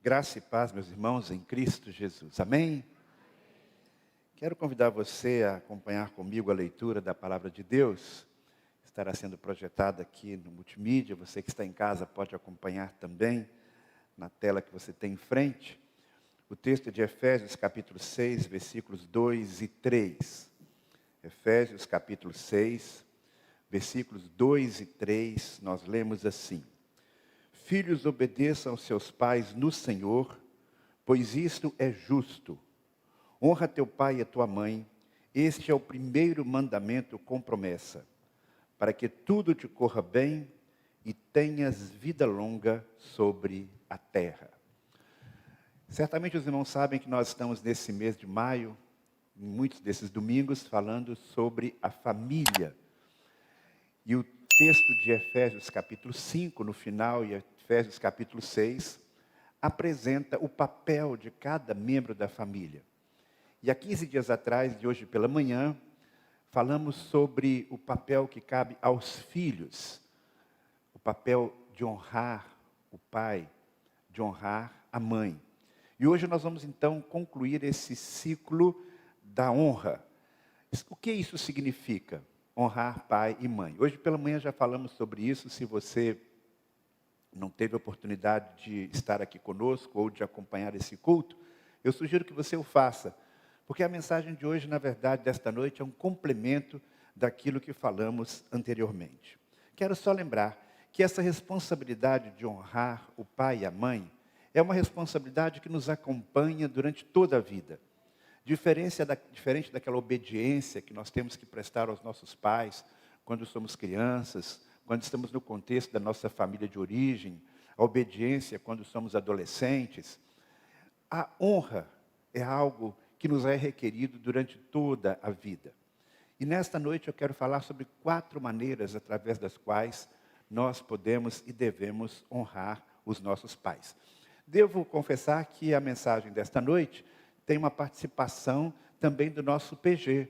Graça e paz, meus irmãos, em Cristo Jesus. Amém? Quero convidar você a acompanhar comigo a leitura da Palavra de Deus. Estará sendo projetada aqui no multimídia. Você que está em casa pode acompanhar também na tela que você tem em frente. O texto de Efésios, capítulo 6, versículos 2 e 3. Efésios, capítulo 6, versículos 2 e 3, nós lemos assim: Filhos, obedeçam aos seus pais no Senhor, pois isto é justo. Honra teu pai e a tua mãe, este é o primeiro mandamento com promessa, para que tudo te corra bem e tenhas vida longa sobre a terra. Certamente os irmãos sabem que nós estamos nesse mês de maio, em muitos desses domingos, falando sobre a família. E o texto de Efésios capítulo 5, no final, e Efésios capítulo 6, apresenta o papel de cada membro da família. E há 15 dias atrás, de hoje pela manhã, falamos sobre o papel que cabe aos filhos. O papel de honrar o pai, de honrar a mãe. E hoje nós vamos então concluir esse ciclo da honra. O que isso significa? Honrar pai e mãe. Hoje pela manhã já falamos sobre isso. Se você não teve a oportunidade de estar aqui conosco ou de acompanhar esse culto, eu sugiro que você o faça. Porque a mensagem de hoje, na verdade, desta noite, é um complemento daquilo que falamos anteriormente. Quero só lembrar que essa responsabilidade de honrar o pai e a mãe é uma responsabilidade que nos acompanha durante toda a vida. Diferente daquela obediência que nós temos que prestar aos nossos pais quando somos crianças, quando estamos no contexto da nossa família de origem, a obediência quando somos adolescentes. A honra é algo que nos é requerido durante toda a vida. E nesta noite eu quero falar sobre 4 maneiras através das quais nós podemos e devemos honrar os nossos pais. Devo confessar que a mensagem desta noite tem uma participação também do nosso PG,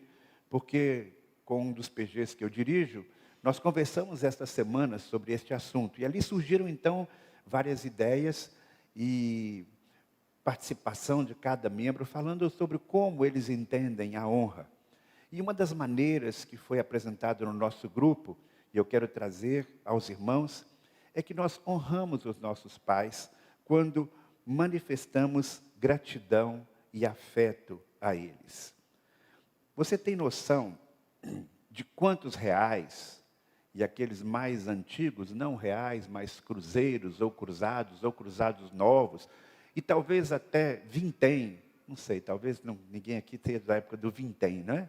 porque com um dos PGs que eu dirijo, nós conversamos esta semana sobre este assunto. E ali surgiram então várias ideias e participação de cada membro, falando sobre como eles entendem a honra. E uma das maneiras que foi apresentada no nosso grupo, e eu quero trazer aos irmãos, é que nós honramos os nossos pais quando manifestamos gratidão e afeto a eles. Você tem noção de quantos reais, e aqueles mais antigos, não reais, mas cruzeiros ou cruzados novos, e talvez até vintém, não sei, talvez ninguém aqui tenha da época do vintém, não é?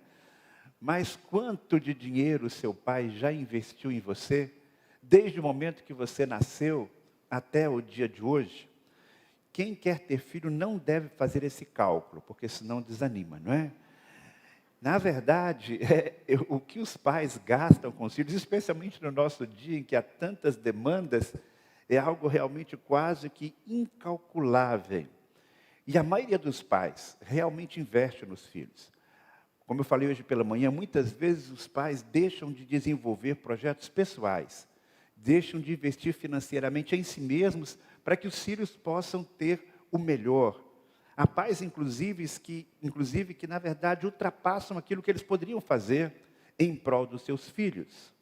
Mas quanto de dinheiro seu pai já investiu em você, desde o momento que você nasceu até o dia de hoje? Quem quer ter filho não deve fazer esse cálculo, porque senão desanima, não é? Na verdade, o que os pais gastam com os filhos, especialmente no nosso dia em que há tantas demandas, é algo realmente quase que incalculável. E a maioria dos pais realmente investe nos filhos. Como eu falei hoje pela manhã, muitas vezes os pais deixam de desenvolver projetos pessoais, deixam de investir financeiramente em si mesmos para que os filhos possam ter o melhor. Há pais, inclusive, que na verdade ultrapassam aquilo que eles poderiam fazer em prol dos seus filhos.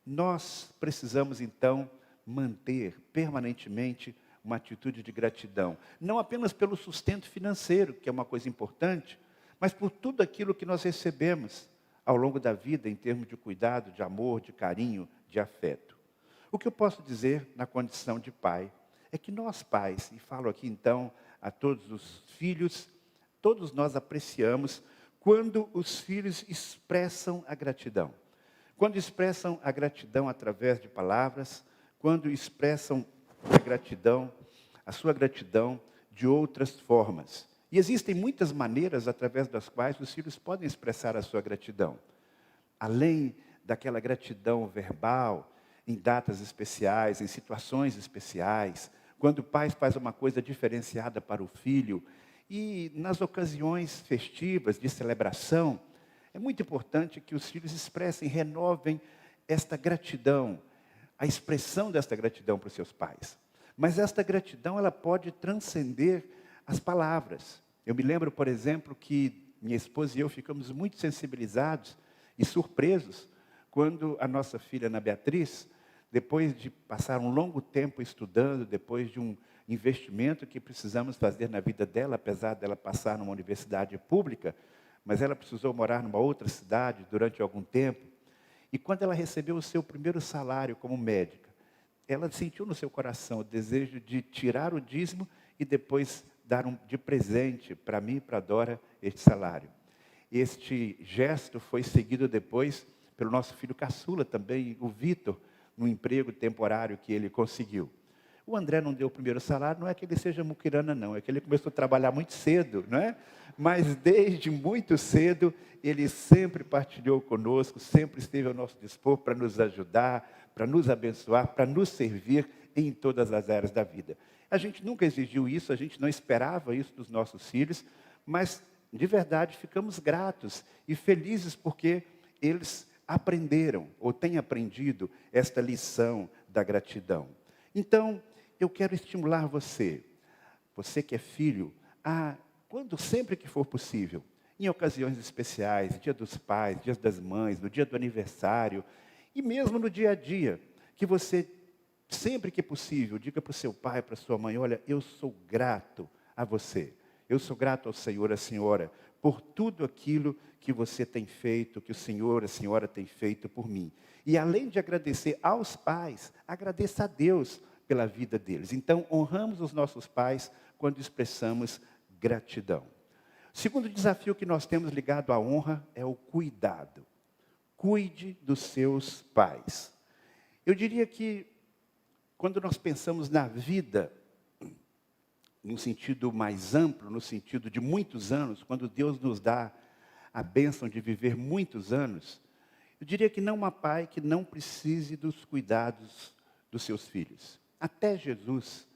Nós precisamos, então, manter permanentemente uma atitude de gratidão. Não apenas pelo sustento financeiro, que é uma coisa importante, mas por tudo aquilo que nós recebemos ao longo da vida em termos de cuidado, de amor, de carinho, de afeto. O que eu posso dizer na condição de pai é que nós pais, e falo aqui então a todos os filhos, todos nós apreciamos quando os filhos expressam a gratidão. Quando expressam a gratidão através de palavras, quando expressam a sua gratidão de outras formas. E existem muitas maneiras através das quais os filhos podem expressar a sua gratidão. Além daquela gratidão verbal, em datas especiais, em situações especiais, quando o pai faz uma coisa diferenciada para o filho, e nas ocasiões festivas de celebração, é muito importante que os filhos expressem, renovem esta gratidão, a expressão desta gratidão para os seus pais. Mas esta gratidão, ela pode transcender as palavras. Eu me lembro, por exemplo, que minha esposa e eu ficamos muito sensibilizados e surpresos quando a nossa filha, Ana Beatriz, depois de passar um longo tempo estudando, depois de um investimento que precisamos fazer na vida dela, apesar dela passar numa universidade pública, mas ela precisou morar numa outra cidade durante algum tempo. E quando ela recebeu o seu primeiro salário como médica, ela sentiu no seu coração o desejo de tirar o dízimo e depois dar de presente para mim e para a Dora este salário. Este gesto foi seguido depois pelo nosso filho caçula também, o Vitor, no emprego temporário que ele conseguiu. O André não deu o primeiro salário, não é que ele seja muquirana, não, é que ele começou a trabalhar muito cedo, não é? Mas desde muito cedo, ele sempre partilhou conosco, sempre esteve ao nosso dispor para nos ajudar, para nos abençoar, para nos servir em todas as áreas da vida. A gente nunca exigiu isso, a gente não esperava isso dos nossos filhos, mas, de verdade, ficamos gratos e felizes porque eles aprenderam, ou têm aprendido, esta lição da gratidão. Então, eu quero estimular você que é filho, sempre que for possível, em ocasiões especiais, Dia dos Pais, Dia das Mães, no dia do aniversário, e mesmo no dia a dia, que você, sempre que possível, diga para o seu pai, para a sua mãe, olha, eu sou grato a você, eu sou grato ao Senhor, à Senhora, por tudo aquilo que você tem feito, que o Senhor, a Senhora tem feito por mim. E além de agradecer aos pais, agradeça a Deus pela vida deles. Então, honramos os nossos pais quando expressamos gratidão. O segundo desafio que nós temos ligado à honra é o cuidado. Cuide dos seus pais. Eu diria que, quando nós pensamos na vida, num sentido mais amplo, no sentido de muitos anos, quando Deus nos dá a bênção de viver muitos anos, eu diria que não há pai que não precise dos cuidados dos seus filhos. Até Jesus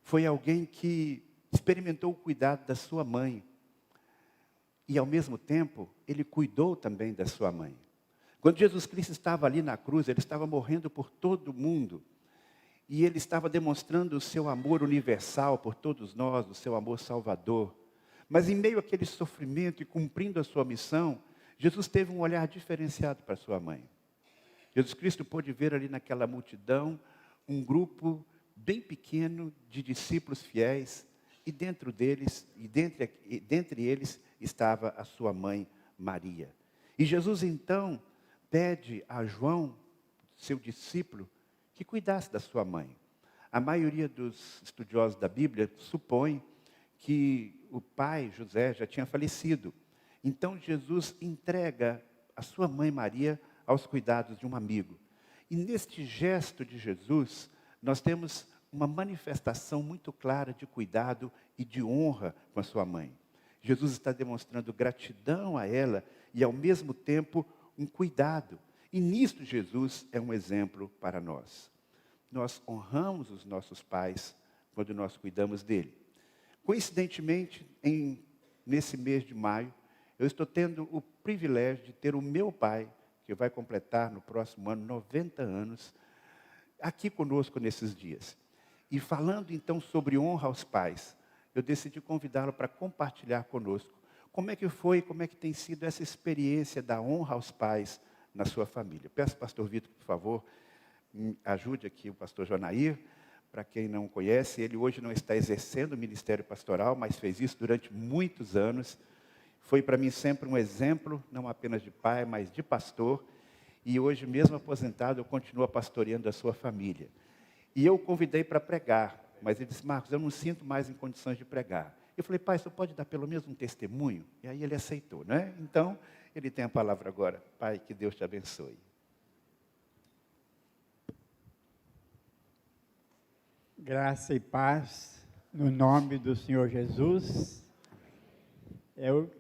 foi alguém que experimentou o cuidado da sua mãe. E, ao mesmo tempo, ele cuidou também da sua mãe. Quando Jesus Cristo estava ali na cruz, ele estava morrendo por todo mundo. E ele estava demonstrando o seu amor universal por todos nós, o seu amor salvador. Mas em meio àquele sofrimento e cumprindo a sua missão, Jesus teve um olhar diferenciado para sua mãe. Jesus Cristo pôde ver ali naquela multidão um grupo bem pequeno de discípulos fiéis, e dentre eles estava a sua mãe Maria. E Jesus então pede a João, seu discípulo, que cuidasse da sua mãe. A maioria dos estudiosos da Bíblia supõe que o pai, José, já tinha falecido. Então Jesus entrega a sua mãe Maria aos cuidados de um amigo. E neste gesto de Jesus, nós temos uma manifestação muito clara de cuidado e de honra com a sua mãe. Jesus está demonstrando gratidão a ela e, ao mesmo tempo, um cuidado. E nisto Jesus é um exemplo para nós. Nós honramos os nossos pais quando nós cuidamos dele. Coincidentemente, nesse mês de maio, eu estou tendo o privilégio de ter o meu pai, que vai completar no próximo ano 90 anos, aqui conosco nesses dias. E falando então sobre honra aos pais, eu decidi convidá-lo para compartilhar conosco como é que tem sido essa experiência da honra aos pais na sua família. Peço ao pastor Vitor, por favor, ajude aqui o pastor Jonair. Para quem não conhece, ele hoje não está exercendo o ministério pastoral, mas fez isso durante muitos anos. Foi para mim sempre um exemplo, não apenas de pai, mas de pastor. E hoje, mesmo aposentado, eu continuo pastoreando a sua família. E eu o convidei para pregar, mas ele disse, Marcos, eu não sinto mais em condições de pregar. Eu falei, pai, você pode dar pelo menos um testemunho? E aí ele aceitou, né? Então, ele tem a palavra agora. Pai, que Deus te abençoe. Graça e paz, no nome do Senhor Jesus. É o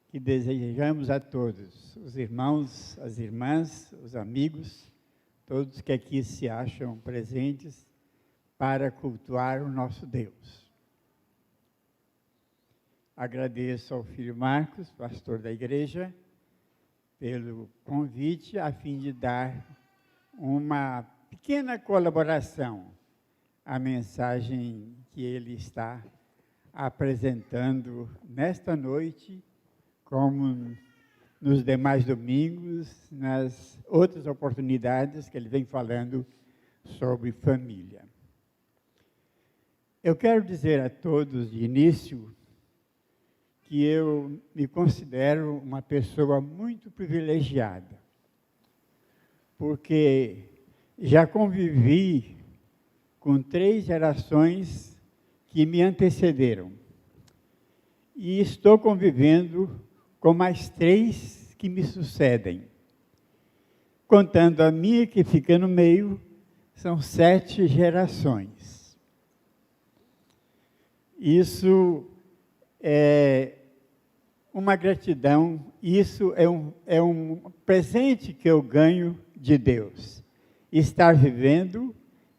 que desejamos a todos, os irmãos, as irmãs, os amigos, todos que aqui se acham presentes para cultuar o nosso Deus. Agradeço ao filho Marcos, pastor da igreja, pelo convite a fim de dar uma pequena colaboração a mensagem que ele está apresentando nesta noite, como nos demais domingos, nas outras oportunidades que ele vem falando sobre família. Eu quero dizer a todos de início que eu me considero uma pessoa muito privilegiada, porque já convivi com 3 gerações que me antecederam. E estou convivendo com mais 3 que me sucedem. Contando a minha, que fica no meio, são 7 gerações. Isso é uma gratidão, isso é um presente que eu ganho de Deus. Estar vivendo,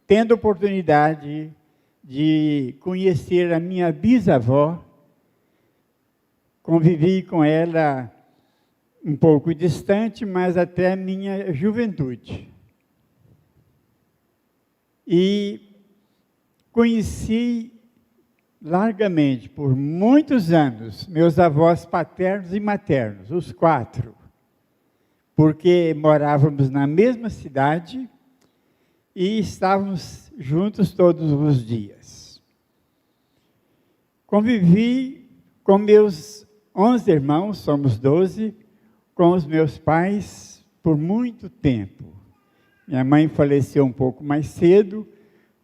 tendo oportunidade de conhecer a minha bisavó, convivi com ela um pouco distante, mas até a minha juventude. E conheci largamente, por muitos anos, meus avós paternos e maternos, os 4, porque morávamos na mesma cidade e estávamos juntos todos os dias. Convivi com meus 11 irmãos, somos 12, com os meus pais por muito tempo. Minha mãe faleceu um pouco mais cedo,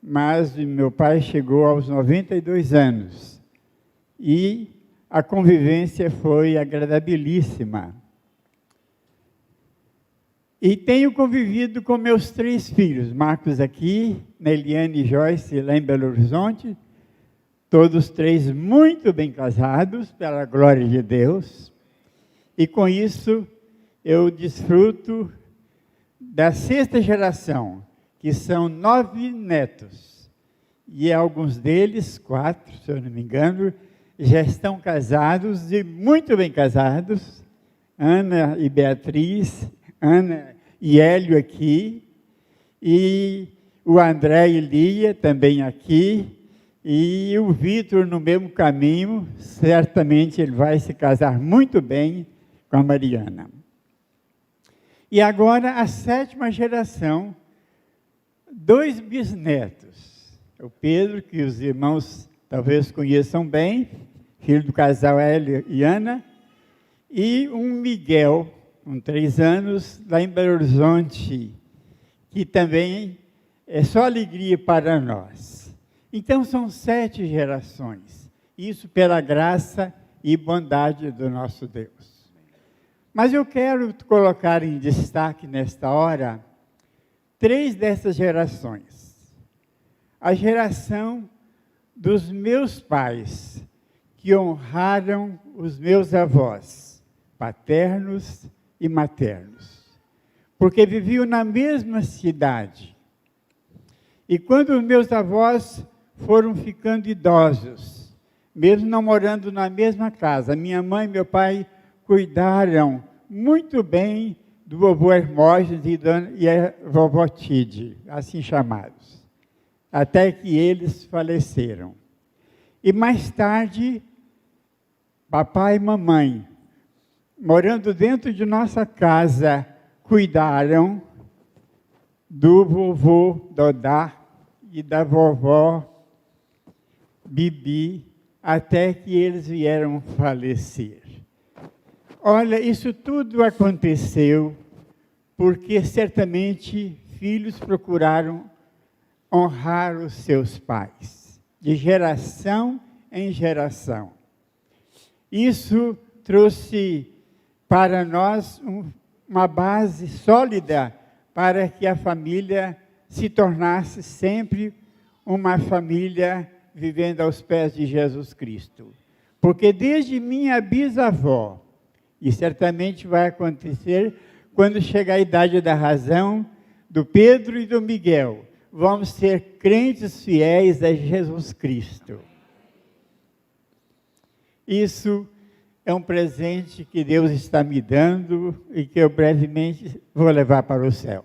mas meu pai chegou aos 92 anos. E a convivência foi agradabilíssima. E tenho convivido com meus 3 filhos, Marcos aqui, Neliane e Joyce lá em Belo Horizonte, todos 3 muito bem casados, pela glória de Deus. E com isso eu desfruto da 6ª geração, que são 9 netos. E alguns deles, 4, se eu não me engano, já estão casados e muito bem casados. Ana e Beatriz, Ana e Hélio aqui, e o André e Lia também aqui, e o Vitor no mesmo caminho. Certamente ele vai se casar muito bem com a Mariana. E agora a 7ª geração, 2 bisnetos. O Pedro, que os irmãos talvez conheçam bem, filho do casal Hélio e Ana, e um Miguel, com 3 anos, lá em Belo Horizonte, que também é só alegria para nós. Então, são 7 gerações, isso pela graça e bondade do nosso Deus. Mas eu quero colocar em destaque nesta hora 3 dessas gerações. A geração dos meus pais, que honraram os meus avós, paternos e maternos, porque viviam na mesma cidade. E quando os meus avós foram ficando idosos, mesmo não morando na mesma casa, minha mãe e meu pai cuidaram muito bem do vovô Hermógenes e a vovó Tide, assim chamados, até que eles faleceram. E mais tarde, papai e mamãe, morando dentro de nossa casa, cuidaram do vovô Dodá e da vovó Bibi, até que eles vieram falecer. Olha, isso tudo aconteceu porque certamente filhos procuraram honrar os seus pais, de geração em geração. Isso trouxe para nós uma base sólida para que a família se tornasse sempre uma família vivendo aos pés de Jesus Cristo. Porque desde minha bisavó, e certamente vai acontecer quando chegar a idade da razão, do Pedro e do Miguel, vamos ser crentes fiéis a Jesus Cristo. Isso é um presente que Deus está me dando e que eu brevemente vou levar para o céu.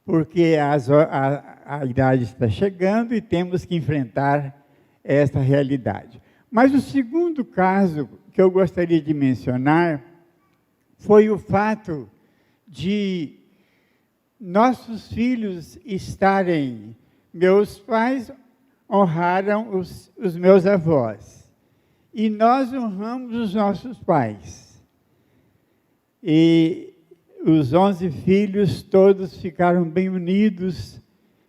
porque a idade está chegando e temos que enfrentar essa realidade. Mas o segundo caso que eu gostaria de mencionar foi o fato de nossos filhos estarem... Meus pais honraram os meus avós, e nós honramos os nossos pais. E os 11 filhos todos ficaram bem unidos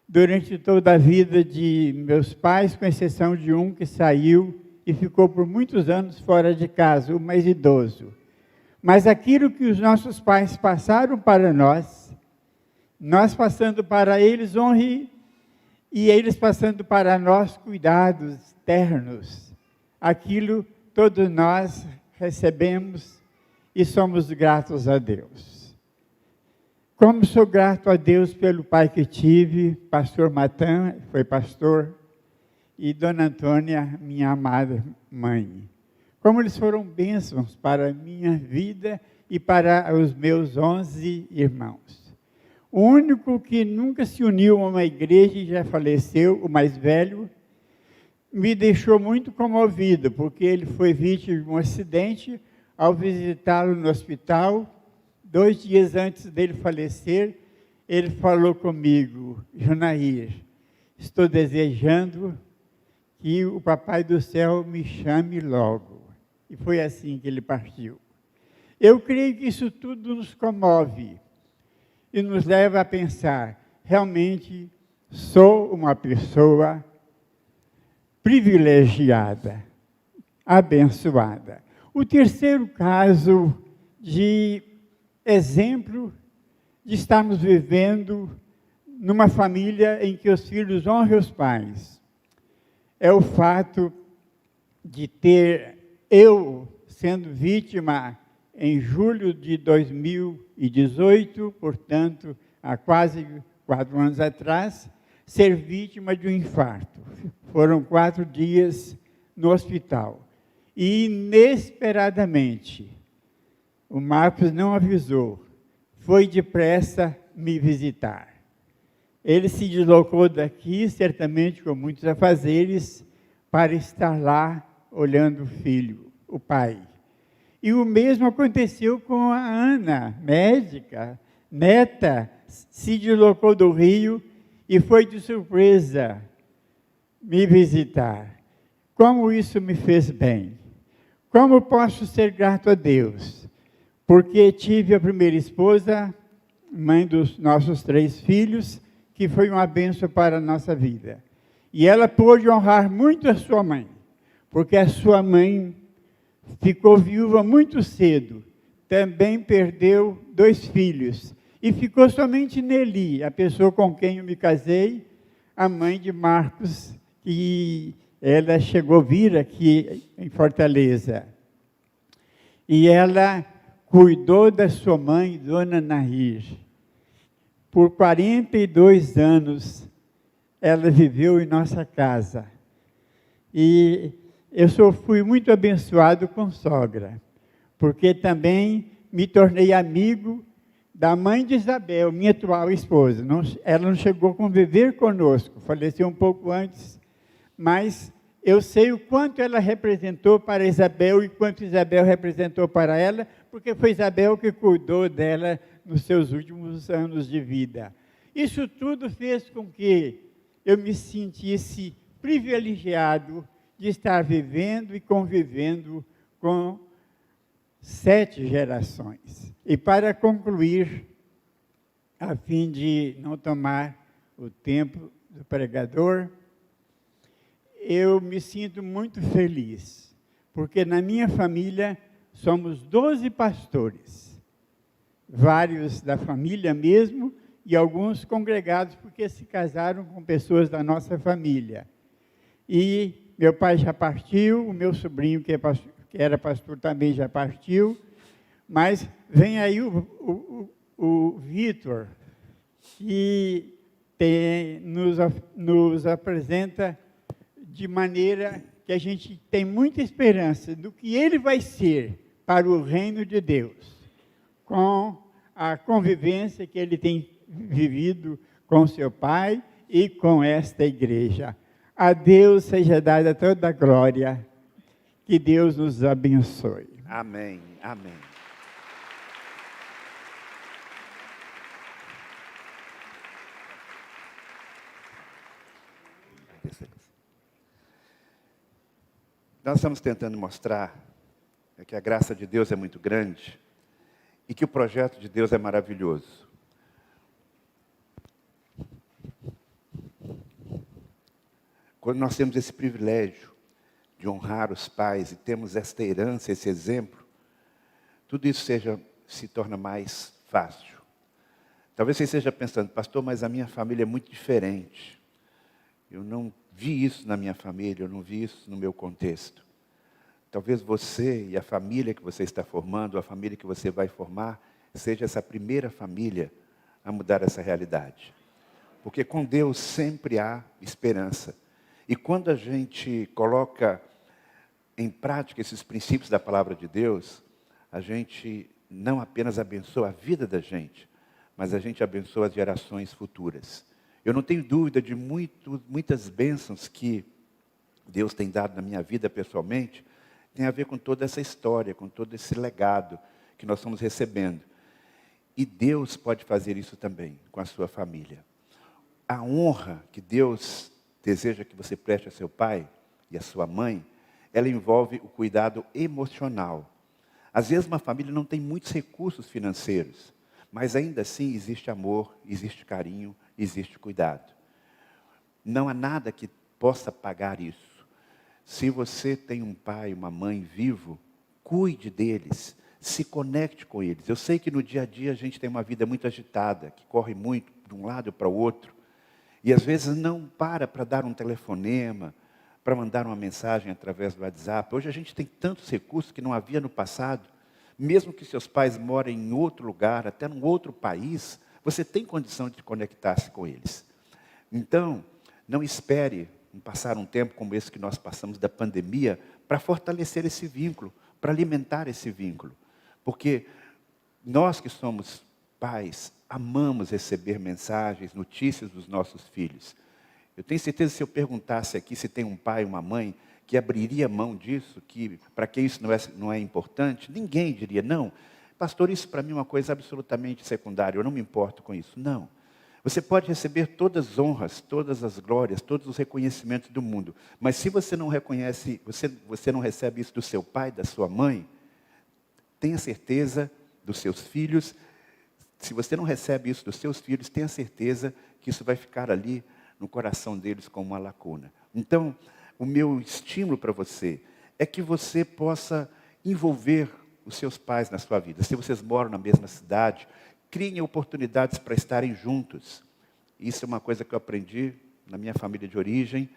durante toda a vida de meus pais, com exceção de um que saiu e ficou por muitos anos fora de casa, o mais idoso. Mas aquilo que os nossos pais passaram para nós passando para eles honra, e eles passando para nós cuidados ternos. Aquilo todos nós recebemos e somos gratos a Deus. Como sou grato a Deus pelo pai que tive, pastor Matan, foi pastor, e Dona Antônia, minha amada mãe. Como eles foram bênçãos para a minha vida e para os meus 11 irmãos. O único que nunca se uniu a uma igreja e já faleceu, o mais velho, me deixou muito comovido, porque ele foi vítima de um acidente. Ao visitá-lo no hospital, 2 dias antes dele falecer, ele falou comigo: Jonair, estou desejando que o Papai do Céu me chame logo. E foi assim que ele partiu. Eu creio que isso tudo nos comove e nos leva a pensar, realmente sou uma pessoa privilegiada, abençoada. O terceiro caso de exemplo de estarmos vivendo numa família em que os filhos honram os pais é o fato de ter eu sendo vítima em julho de 2018, portanto, há quase 4 anos atrás, ser vítima de um infarto. Foram 4 dias no hospital. E, inesperadamente, o Marcos não avisou, foi depressa me visitar. Ele se deslocou daqui, certamente com muitos afazeres, para estar lá olhando o filho, o pai. E o mesmo aconteceu com a Ana, médica, neta, se deslocou do Rio e foi de surpresa me visitar. Como isso me fez bem? Como posso ser grato a Deus? Porque tive a primeira esposa, mãe dos nossos 3 filhos, que foi uma bênção para a nossa vida. E ela pôde honrar muito a sua mãe, porque a sua mãe ficou viúva muito cedo, também perdeu 2 filhos, e ficou somente Nelly, a pessoa com quem eu me casei, a mãe de Marcos, e ela chegou a vir aqui em Fortaleza. E ela cuidou da sua mãe, Dona Nahir. Por 42 anos, ela viveu em nossa casa. E eu fui muito abençoado com sogra, porque também me tornei amigo da mãe de Isabel, minha atual esposa. Ela não chegou a conviver conosco, faleceu um pouco antes, mas eu sei o quanto ela representou para Isabel e quanto Isabel representou para ela, porque foi Isabel que cuidou dela nos seus últimos anos de vida. Isso tudo fez com que eu me sentisse privilegiado de estar vivendo e convivendo com 7 gerações. E para concluir, a fim de não tomar o tempo do pregador, eu me sinto muito feliz, porque na minha família somos 12 pastores, vários da família mesmo, e alguns congregados porque se casaram com pessoas da nossa família. E meu pai já partiu, o meu sobrinho, que era pastor, também já partiu, mas vem aí o Vitor, que nos apresenta de maneira que a gente tem muita esperança do que ele vai ser para o reino de Deus, com a convivência que ele tem vivido com seu Pai e com esta igreja. A Deus seja dada toda a glória. Que Deus nos abençoe. Amém, amém. Nós estamos tentando mostrar que a graça de Deus é muito grande e que o projeto de Deus é maravilhoso. Quando nós temos esse privilégio de honrar os pais e temos esta herança, esse exemplo, tudo isso se torna mais fácil. Talvez você esteja pensando, pastor, mas a minha família é muito diferente. Eu não vi isso na minha família, eu não vi isso no meu contexto. Talvez você e a família que você está formando, a família que você vai formar, seja essa primeira família a mudar essa realidade. Porque com Deus sempre há esperança. E quando a gente coloca em prática esses princípios da palavra de Deus, a gente não apenas abençoa a vida da gente, mas a gente abençoa as gerações futuras. Eu não tenho dúvida de muitas bênçãos que Deus tem dado na minha vida pessoalmente, tem a ver com toda essa história, com todo esse legado que nós estamos recebendo. E Deus pode fazer isso também com a sua família. A honra que Deus deseja que você preste a seu pai e a sua mãe, ela envolve o cuidado emocional. Às vezes uma família não tem muitos recursos financeiros, mas ainda assim existe amor, existe carinho, existe cuidado. Não há nada que possa pagar isso. Se você tem um pai, uma mãe vivo, cuide deles, se conecte com eles. Eu sei que no dia a dia a gente tem uma vida muito agitada, que corre muito de um lado para o outro, e às vezes não para dar um telefonema, para mandar uma mensagem através do WhatsApp. Hoje a gente tem tantos recursos que não havia no passado. Mesmo que seus pais morem em outro lugar, até num outro país, você tem condição de conectar-se com eles. Então, não espere passar um tempo como esse que nós passamos da pandemia para fortalecer esse vínculo, para alimentar esse vínculo. Porque nós que somos pais, amamos receber mensagens, notícias dos nossos filhos. Eu tenho certeza que se eu perguntasse aqui se tem um pai e uma mãe que abriria mão disso, que para que isso não é importante, ninguém diria, não, pastor, isso para mim é uma coisa absolutamente secundária, eu não me importo com isso. Não. Você pode receber todas as honras, todas as glórias, todos os reconhecimentos do mundo, mas se você não reconhece, você não recebe isso do seu pai, da sua mãe, tenha certeza dos seus filhos. Se você não recebe isso dos seus filhos, tenha certeza que isso vai ficar ali no coração deles como uma lacuna. Então, o meu estímulo para você é que você possa envolver os seus pais na sua vida. Se vocês moram na mesma cidade, criem oportunidades para estarem juntos. Isso é uma coisa que eu aprendi na minha família de origem.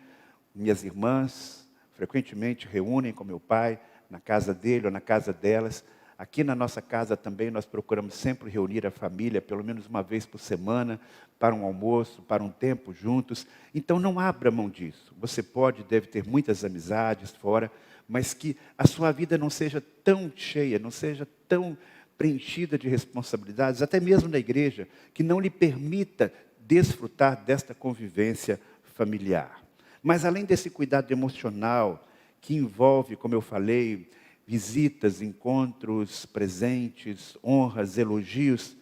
Minhas irmãs frequentemente reúnem com meu pai na casa dele ou na casa delas. Aqui na nossa casa também nós procuramos sempre reunir a família, pelo menos uma vez por semana, para um almoço, para um tempo juntos. Então não abra mão disso. Você deve ter muitas amizades fora, mas que a sua vida não seja tão cheia, não seja tão preenchida de responsabilidades, até mesmo na igreja, que não lhe permita desfrutar desta convivência familiar. Mas além desse cuidado emocional, que envolve, como eu falei, visitas, encontros, presentes, honras, elogios,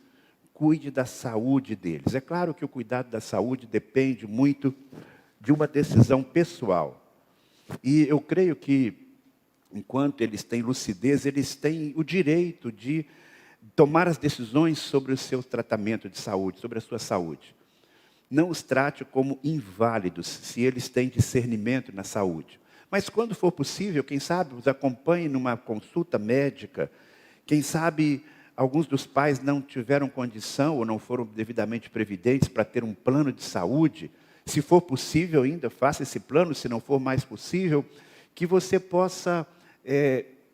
cuide da saúde deles. É claro que o cuidado da saúde depende muito de uma decisão pessoal. E eu creio que, enquanto eles têm lucidez, eles têm o direito de tomar as decisões sobre o seu tratamento de saúde, sobre a sua saúde. Não os trate como inválidos, se eles têm discernimento na saúde. Mas quando for possível, quem sabe os acompanhe numa consulta médica. Quem sabe alguns dos pais não tiveram condição ou não foram devidamente previdentes para ter um plano de saúde. Se for possível ainda, faça esse plano. Se não for mais possível, que você possa,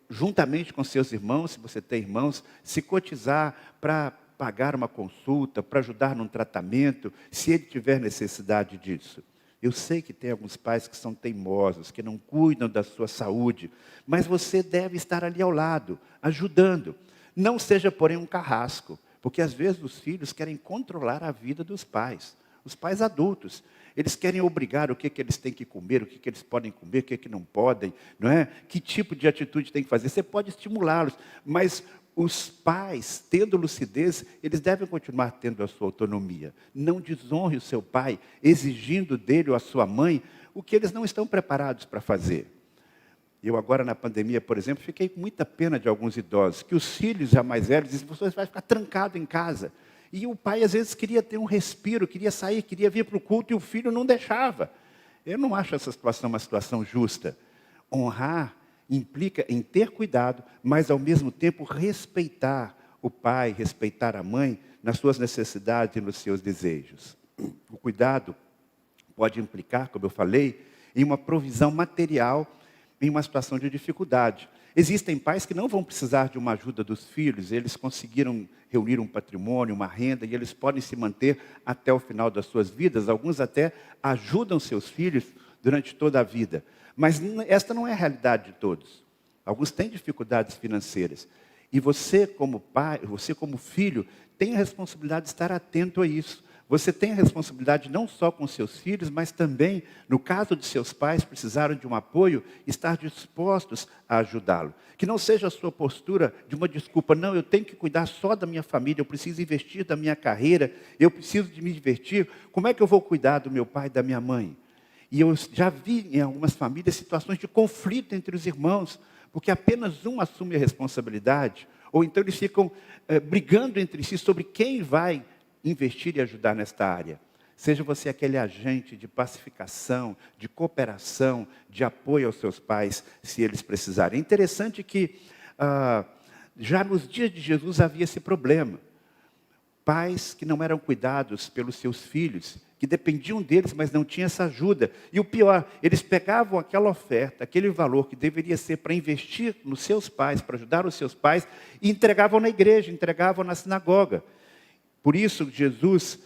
juntamente com seus irmãos, se você tem irmãos, se cotizar para pagar uma consulta, para ajudar num tratamento, se ele tiver necessidade disso. Eu sei que tem alguns pais que são teimosos, que não cuidam da sua saúde, mas você deve estar ali ao lado, ajudando. Não seja, porém, um carrasco, Porque às vezes os filhos querem controlar a vida dos pais. Os pais adultos. Eles querem obrigar o que eles têm que comer, o que eles podem comer, o que não podem, não é? Que tipo de atitude tem que fazer. Você pode estimulá-los, mas os pais, tendo lucidez, eles devem continuar tendo a sua autonomia. Não desonre o seu pai, exigindo dele ou a sua mãe o que eles não estão preparados para fazer. Eu agora na pandemia, por exemplo, fiquei com muita pena de alguns idosos, que os filhos já mais velhos dizem, você vai ficar trancado em casa. E o pai às vezes queria ter um respiro, queria sair, queria vir para o culto e o filho não deixava. Eu não acho essa situação uma situação justa. Honrar implica em ter cuidado, mas ao mesmo tempo respeitar o pai, respeitar a mãe nas suas necessidades e nos seus desejos. O cuidado pode implicar, como eu falei, em uma provisão material em uma situação de dificuldade. Existem pais que não vão precisar de uma ajuda dos filhos, eles conseguiram reunir um patrimônio, uma renda, e eles podem se manter até o final das suas vidas. Alguns até ajudam seus filhos durante toda a vida. Mas esta não é a realidade de todos. Alguns têm dificuldades financeiras. E você, como pai, você, como filho, tem a responsabilidade de estar atento a isso. Você tem a responsabilidade não só com seus filhos, mas também, no caso de seus pais precisarem de um apoio, estar dispostos a ajudá-lo. Que não seja a sua postura de uma desculpa, não, eu tenho que cuidar só da minha família, eu preciso investir da minha carreira, eu preciso de me divertir, como é que eu vou cuidar do meu pai e da minha mãe? E eu já vi em algumas famílias situações de conflito entre os irmãos, porque apenas um assume a responsabilidade, ou então eles ficam brigando entre si sobre quem vai investir e ajudar nesta área. Seja você aquele agente de pacificação, de cooperação, de apoio aos seus pais, se eles precisarem. É interessante que já nos dias de Jesus havia esse problema. Pais que não eram cuidados pelos seus filhos, que dependiam deles, mas não tinham essa ajuda. E o pior, eles pegavam aquela oferta, aquele valor que deveria ser para investir nos seus pais, para ajudar os seus pais, e entregavam na igreja, entregavam na sinagoga. Por isso, Jesus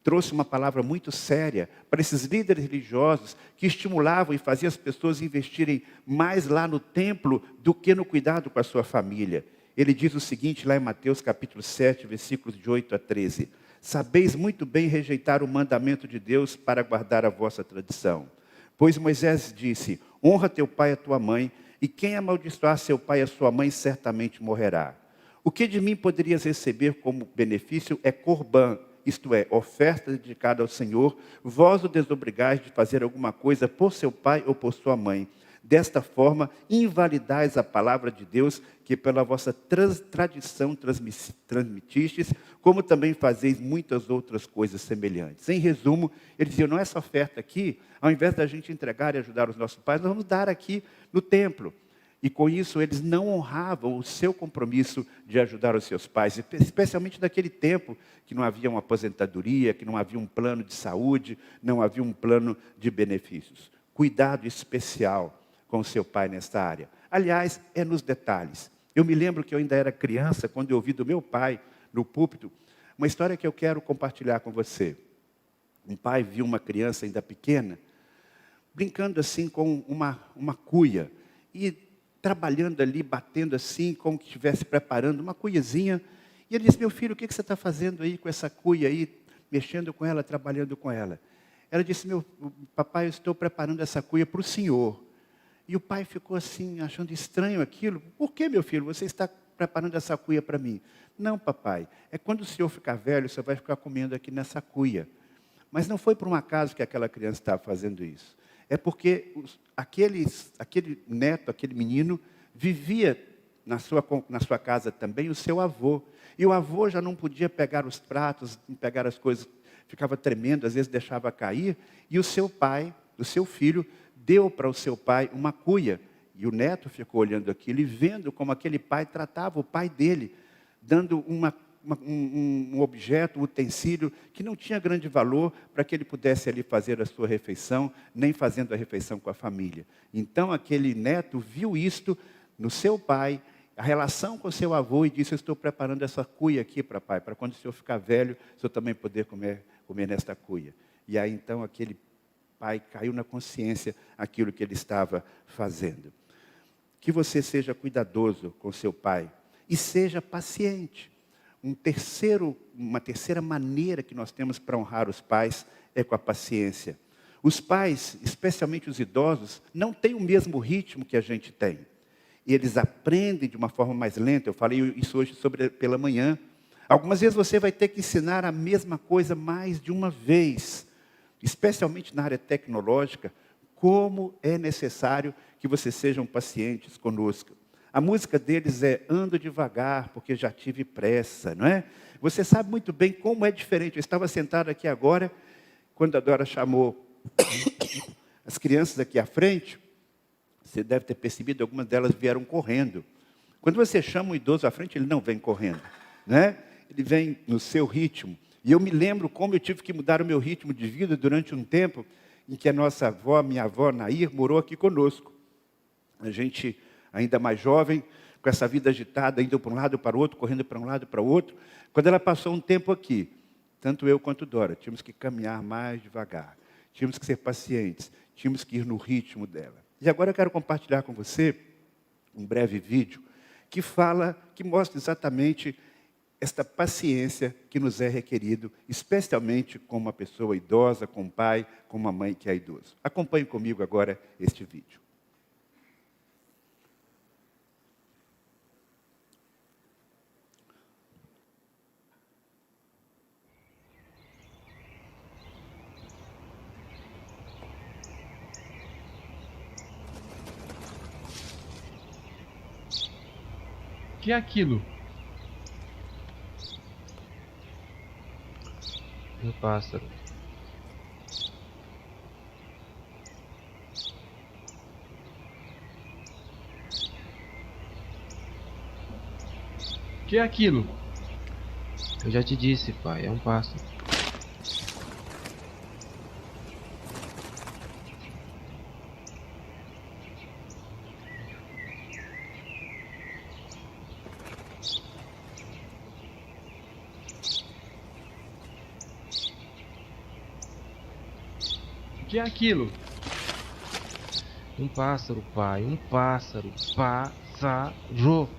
trouxe uma palavra muito séria para esses líderes religiosos que estimulavam e faziam as pessoas investirem mais lá no templo do que no cuidado com a sua família. Ele diz o seguinte lá em Mateus capítulo 7, versículos de 8 a 13. Sabeis muito bem rejeitar o mandamento de Deus para guardar a vossa tradição. Pois Moisés disse, honra teu pai e a tua mãe, e quem amaldiçoar seu pai e a sua mãe certamente morrerá. O que de mim poderias receber como benefício é corbã, isto é, oferta dedicada ao Senhor, vós o desobrigais de fazer alguma coisa por seu pai ou por sua mãe. Desta forma, invalidais a palavra de Deus, que pela vossa tradição transmitistes, como também fazeis muitas outras coisas semelhantes. Em resumo, ele dizia, não, essa oferta aqui, ao invés da gente entregar e ajudar os nossos pais, nós vamos dar aqui no templo. E com isso eles não honravam o seu compromisso de ajudar os seus pais, especialmente naquele tempo que não havia uma aposentadoria, que não havia um plano de saúde, não havia um plano de benefícios. Cuidado especial com o seu pai nesta área. Aliás, é nos detalhes. Eu me lembro que eu ainda era criança, quando eu ouvi do meu pai, no púlpito, uma história que eu quero compartilhar com você. Um pai viu uma criança ainda pequena, brincando assim com uma cuia, e trabalhando ali, batendo assim, como que estivesse preparando uma cuiazinha. E ele disse, meu filho, o que você está fazendo aí com essa cuia aí, mexendo com ela, trabalhando com ela? Ela disse, papai, eu estou preparando essa cuia para o senhor. E o pai ficou assim, achando estranho aquilo. Por que, meu filho, você está preparando essa cuia para mim? Não, papai, é quando o senhor ficar velho, você vai ficar comendo aqui nessa cuia. Mas não foi por um acaso que aquela criança estava fazendo isso. É porque aquele neto, aquele menino, vivia na sua casa também o seu avô. E o avô já não podia pegar os pratos, pegar as coisas, ficava tremendo, às vezes deixava cair. E o seu pai, o seu filho, deu para o seu pai uma cuia. E o neto ficou olhando aquilo e vendo como aquele pai tratava o pai dele, dando um objeto, um utensílio que não tinha grande valor para que ele pudesse ali fazer a sua refeição, nem fazendo a refeição com a família. Então aquele neto viu isto no seu pai, a relação com seu avô, e disse, eu estou preparando essa cuia aqui para pai, para quando o senhor ficar velho, o senhor também poder comer nesta cuia. E aí então aquele pai caiu na consciência aquilo que ele estava fazendo. Que você seja cuidadoso com seu pai e seja paciente. uma terceira maneira que nós temos para honrar os pais é com a paciência. Os pais, especialmente os idosos, não têm o mesmo ritmo que a gente tem. E eles aprendem de uma forma mais lenta. Eu falei isso hoje pela manhã. Algumas vezes você vai ter que ensinar a mesma coisa mais de uma vez, especialmente na área tecnológica, como é necessário que vocês sejam pacientes conosco. A música deles é Ando Devagar, porque já tive pressa, não é? Você sabe muito bem como é diferente. Eu estava sentado aqui agora, quando a Dora chamou as crianças aqui à frente, você deve ter percebido, algumas delas vieram correndo. Quando você chama um idoso à frente, ele não vem correndo, né? Ele vem no seu ritmo. E eu me lembro como eu tive que mudar o meu ritmo de vida durante um tempo em que a nossa avó, minha avó Nair, morou aqui conosco. A gente, ainda mais jovem, com essa vida agitada, indo para um lado para o outro, correndo para um lado para o outro. Quando ela passou um tempo aqui, tanto eu quanto Dora, tínhamos que caminhar mais devagar. Tínhamos que ser pacientes, tínhamos que ir no ritmo dela. E agora eu quero compartilhar com você um breve vídeo que mostra exatamente esta paciência que nos é requerido, especialmente com uma pessoa idosa, com um pai, com uma mãe que é idoso. Acompanhe comigo agora este vídeo. O que é aquilo? Um pássaro. O que é aquilo? Eu já te disse, pai, é um pássaro. O que é aquilo? Um pássaro, pai, um pássaro. Pássaro.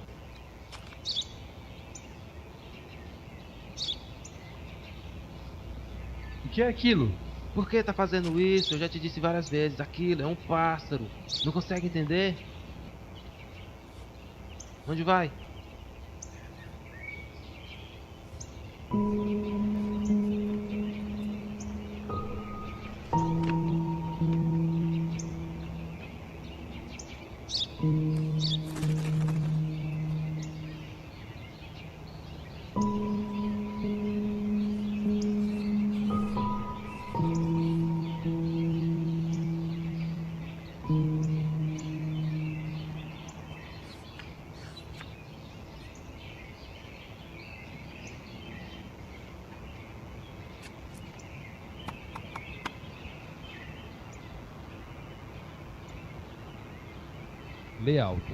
O que é aquilo? Por que tá fazendo isso? Eu já te disse várias vezes, aquilo é um pássaro. Não consegue entender? Onde vai? Lê alto.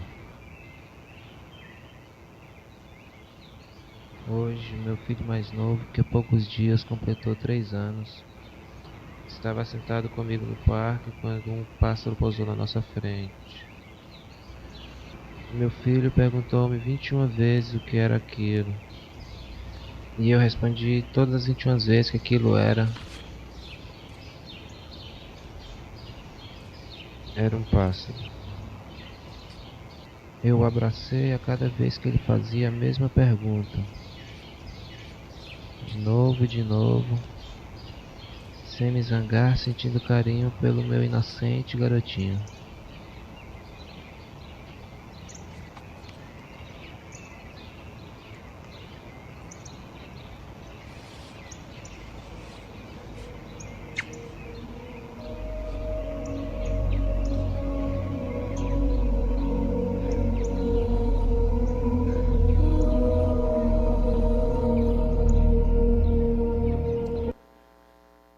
Hoje, meu filho mais novo, que há poucos dias completou 3 anos, estava sentado comigo no parque quando um pássaro pousou na nossa frente. Meu filho perguntou-me 21 vezes o que era aquilo. E eu respondi todas as 21 vezes que aquilo era um pássaro. Eu o abracei a cada vez que ele fazia a mesma pergunta. De novo e de novo, sem me zangar, sentindo carinho pelo meu inocente garotinho.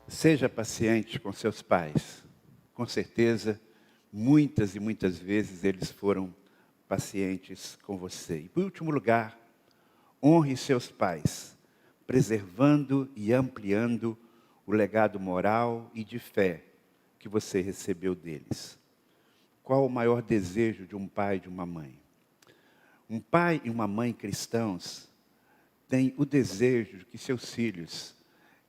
Seja paciente com seus pais. Com certeza, muitas e muitas vezes eles foram pacientes com você. E por último lugar, honre seus pais, preservando e ampliando o legado moral e de fé que você recebeu deles. Qual o maior desejo de um pai e de uma mãe? Um pai e uma mãe cristãos tem o desejo de que seus filhos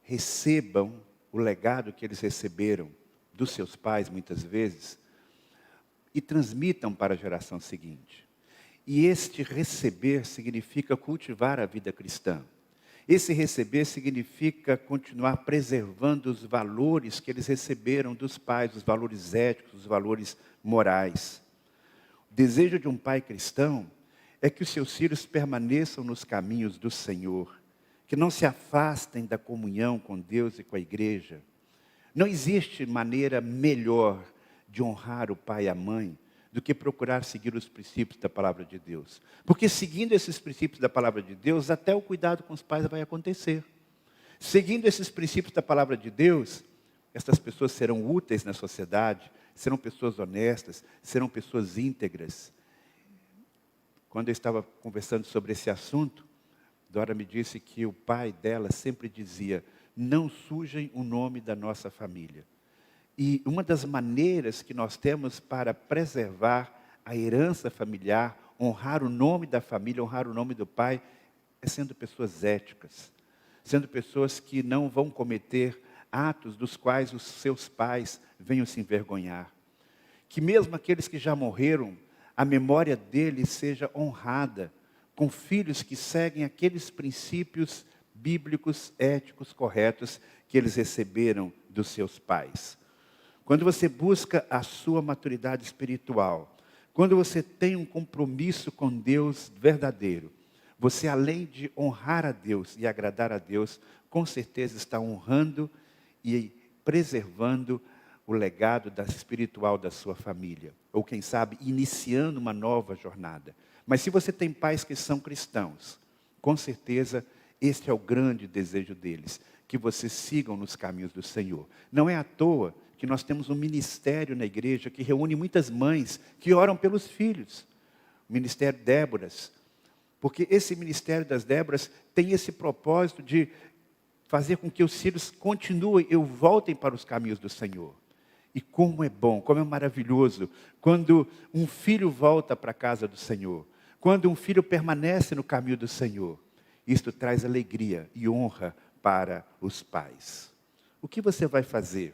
recebam o legado que eles receberam dos seus pais, muitas vezes, e transmitam para a geração seguinte. E este receber significa cultivar a vida cristã. Esse receber significa continuar preservando os valores que eles receberam dos pais, os valores éticos, os valores morais. O desejo de um pai cristão é que os seus filhos permaneçam nos caminhos do Senhor, que não se afastem da comunhão com Deus e com a igreja. Não existe maneira melhor de honrar o pai e a mãe do que procurar seguir os princípios da palavra de Deus. Porque seguindo esses princípios da palavra de Deus, até o cuidado com os pais vai acontecer. Seguindo esses princípios da palavra de Deus, essas pessoas serão úteis na sociedade, serão pessoas honestas, serão pessoas íntegras. Quando eu estava conversando sobre esse assunto, Dora me disse que o pai dela sempre dizia: não sujem o nome da nossa família. E uma das maneiras que nós temos para preservar a herança familiar, honrar o nome da família, honrar o nome do pai, é sendo pessoas éticas, sendo pessoas que não vão cometer atos dos quais os seus pais venham se envergonhar. Que mesmo aqueles que já morreram, a memória deles seja honrada, com filhos que seguem aqueles princípios bíblicos, éticos, corretos, que eles receberam dos seus pais. Quando você busca a sua maturidade espiritual, quando você tem um compromisso com Deus verdadeiro, você, além de honrar a Deus e agradar a Deus, com certeza está honrando e preservando o legado espiritual da sua família. Ou, quem sabe, iniciando uma nova jornada. Mas se você tem pais que são cristãos, com certeza este é o grande desejo deles, que vocês sigam nos caminhos do Senhor. Não é à toa que nós temos um ministério na igreja que reúne muitas mães que oram pelos filhos. O Ministério Déboras. Porque esse Ministério das Déboras tem esse propósito de fazer com que os filhos continuem e voltem para os caminhos do Senhor. E como é bom, como é maravilhoso, quando um filho volta para a casa do Senhor. Quando um filho permanece no caminho do Senhor. Isto traz alegria e honra para os pais. O que você vai fazer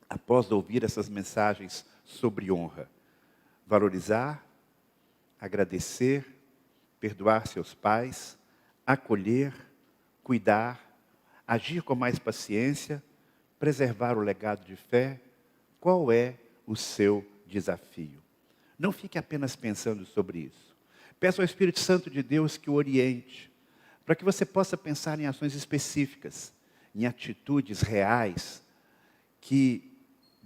após ouvir essas mensagens sobre honra? Valorizar, agradecer, perdoar seus pais, acolher, cuidar, agir com mais paciência, preservar o legado de fé. Qual é o seu desafio? Não fique apenas pensando sobre isso. Peça ao Espírito Santo de Deus que o oriente, para que você possa pensar em ações específicas, em atitudes reais, que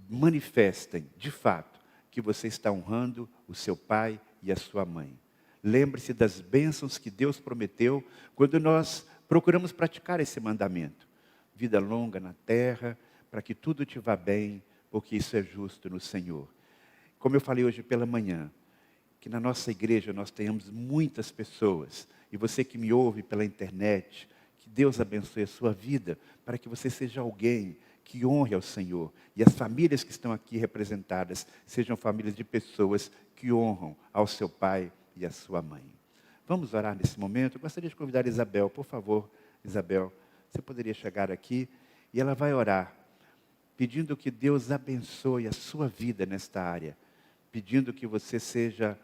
manifestem, de fato, que você está honrando o seu pai e a sua mãe. Lembre-se das bênçãos que Deus prometeu quando nós procuramos praticar esse mandamento. Vida longa na terra, para que tudo te vá bem, porque isso é justo no Senhor. Como eu falei hoje pela manhã, que na nossa igreja nós tenhamos muitas pessoas, e você que me ouve pela internet, que Deus abençoe a sua vida, para que você seja alguém que honre ao Senhor. E as famílias que estão aqui representadas sejam famílias de pessoas que honram ao seu pai e à sua mãe. Vamos orar nesse momento? Eu gostaria de convidar a Isabel, por favor. Isabel, você poderia chegar aqui e ela vai orar, pedindo que Deus abençoe a sua vida nesta área, pedindo que você seja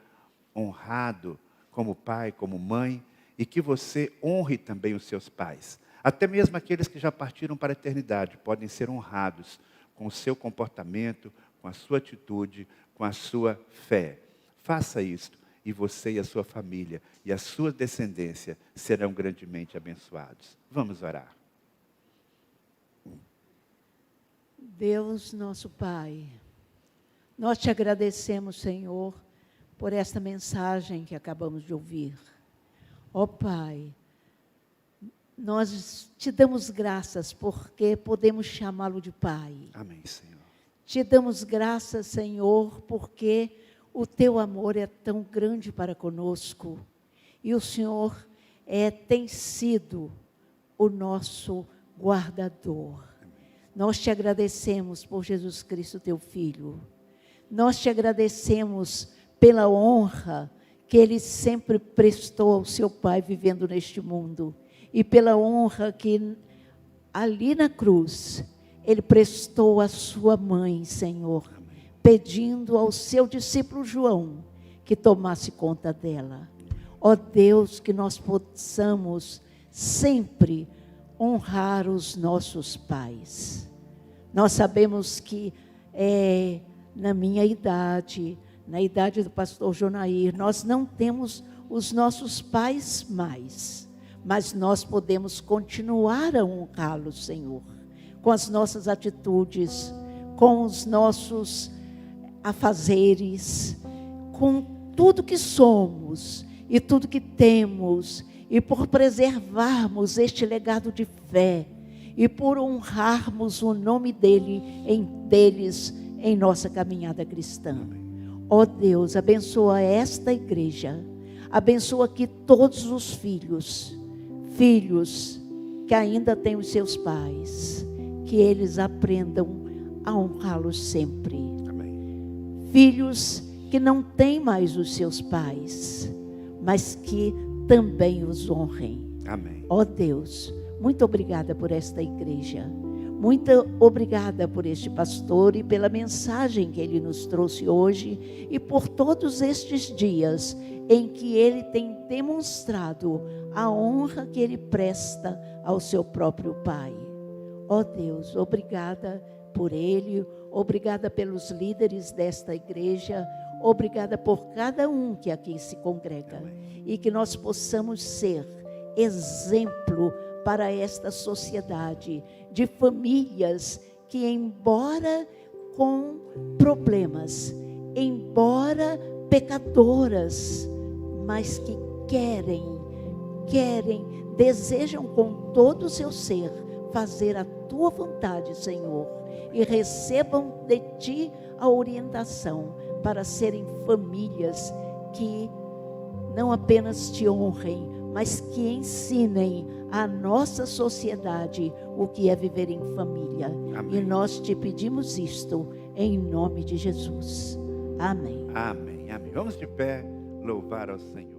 honrado como pai, como mãe, e que você honre também os seus pais. Até mesmo aqueles que já partiram para a eternidade podem ser honrados com o seu comportamento, com a sua atitude, com a sua fé. Faça isto e você e a sua família e a sua descendência serão grandemente abençoados. Vamos orar. Deus, nosso Pai, nós te agradecemos, Senhor, por esta mensagem que acabamos de ouvir. Ó Pai, nós te damos graças porque podemos chamá-lo de Pai. Amém, Senhor. Te damos graças, Senhor, porque o teu amor é tão grande para conosco. E o Senhor tem sido o nosso guardador. Nós te agradecemos por Jesus Cristo, teu Filho. Nós te agradecemos pela honra que ele sempre prestou ao seu Pai vivendo neste mundo, e pela honra que ali na cruz ele prestou à sua mãe, Senhor, pedindo ao seu discípulo João que tomasse conta dela. Ó Deus, que nós possamos sempre honrar os nossos pais. Nós sabemos que na minha idade, na idade do pastor Jonair, nós não temos os nossos pais mais, mas nós podemos continuar a honrá-los, Senhor, com as nossas atitudes, com os nossos afazeres, com tudo que somos e tudo que temos, e por preservarmos este legado de fé, e por honrarmos o nome deles em nossa caminhada cristã. Ó Deus, abençoa esta igreja, abençoa aqui todos os filhos que ainda têm os seus pais, que eles aprendam a honrá-los sempre. Amém. Filhos que não têm mais os seus pais, mas que também os honrem. Amém. Ó Deus, muito obrigada por esta igreja, muito obrigada por este pastor e pela mensagem que ele nos trouxe hoje, e por todos estes dias em que ele tem demonstrado a honra que ele presta ao seu próprio Pai. Ó Deus, obrigada por ele, obrigada pelos líderes desta igreja, obrigada por cada um que aqui se congrega. Amém. E que nós possamos ser exemplo para esta sociedade de famílias que, embora com problemas, embora pecadoras, mas que desejam com todo o seu ser fazer a tua vontade, Senhor, e recebam de ti a orientação para serem famílias que não apenas te honrem, mas que ensinem à nossa sociedade o que é viver em família. Amém. E nós te pedimos isto em nome de Jesus. Amém. Amém. Amém. Vamos de pé louvar ao Senhor.